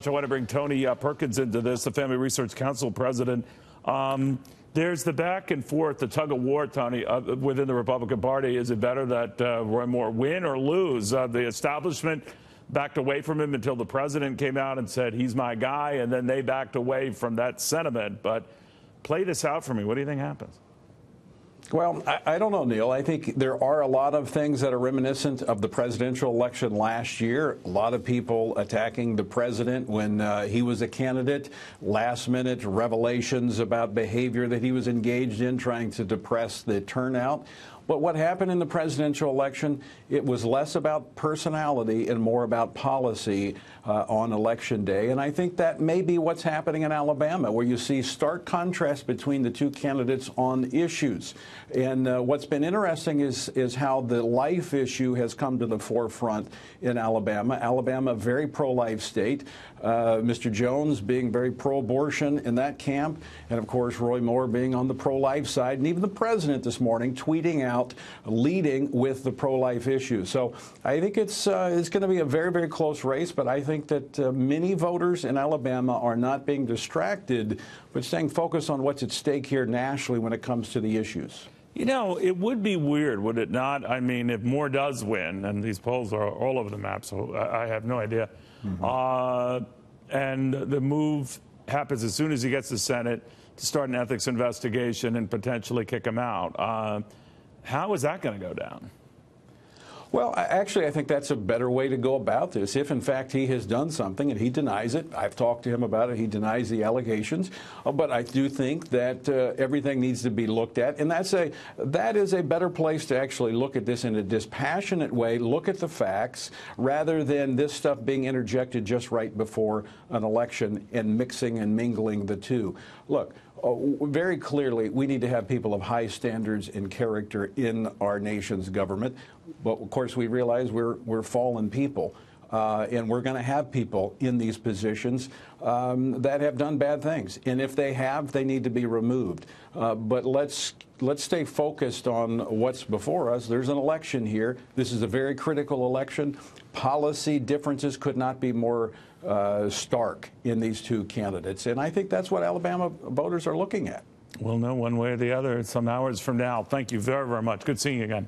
I want to bring Tony Perkins into this, the Family Research Council president. There's the back and forth, the tug of war, Tony, within the Republican Party. Is it better that Roy Moore win or lose? The establishment backed away from him until the president came out and said, he's my guy, and then they backed away from that sentiment. But play this out for me. What do you think happens? Well, I don't know, Neil. I think there are a lot of things that are reminiscent of the presidential election last year. A lot of people attacking the president when he was a candidate. Last-minute revelations about behavior that he was engaged in, trying to depress the turnout. But what happened in the presidential election, it was less about personality and more about policy on Election Day. And I think that may be what's happening in Alabama, where you see stark contrast between the two candidates on issues. And what's been interesting is how the life issue has come to the forefront in Alabama. Alabama, a very pro-life state. Mr. Jones being very pro-abortion in that camp. And, of course, Roy Moore being on the pro-life side. And even the president this morning tweeting out, leading with the pro-life issue. So I think it's going to be a very, very close race. But I think that many voters in Alabama are not being distracted, but staying focused on what's at stake here nationally when it comes to the issues. You know, it would be weird, would it not? I mean, if Moore does win, and these polls are all over the map, so I have no idea. And the move happens as soon as he gets the Senate to start an ethics investigation and potentially kick him out. How is that going to go down? Well, actually, I think that's a better way to go about this. If, in fact, he has done something and he denies it, I've talked to him about it, he denies the allegations. But I do think that everything needs to be looked at. And that is a better place to actually look at this in a dispassionate way, look at the facts, rather than this stuff being interjected just right before an election and mixing and mingling the two. Look, very clearly, we need to have people of high standards and character in our nation's government. But, of course, we realize we're fallen people. And we're going to have people in these positions that have done bad things. And if they have, they need to be removed. But let's stay focused on what's before us. There's an election here. This is a very critical election. Policy differences could not be more stark in these two candidates. And I think that's what Alabama voters are looking at. We'll know one way or the other some hours from now. Thank you very, very much. Good seeing you again.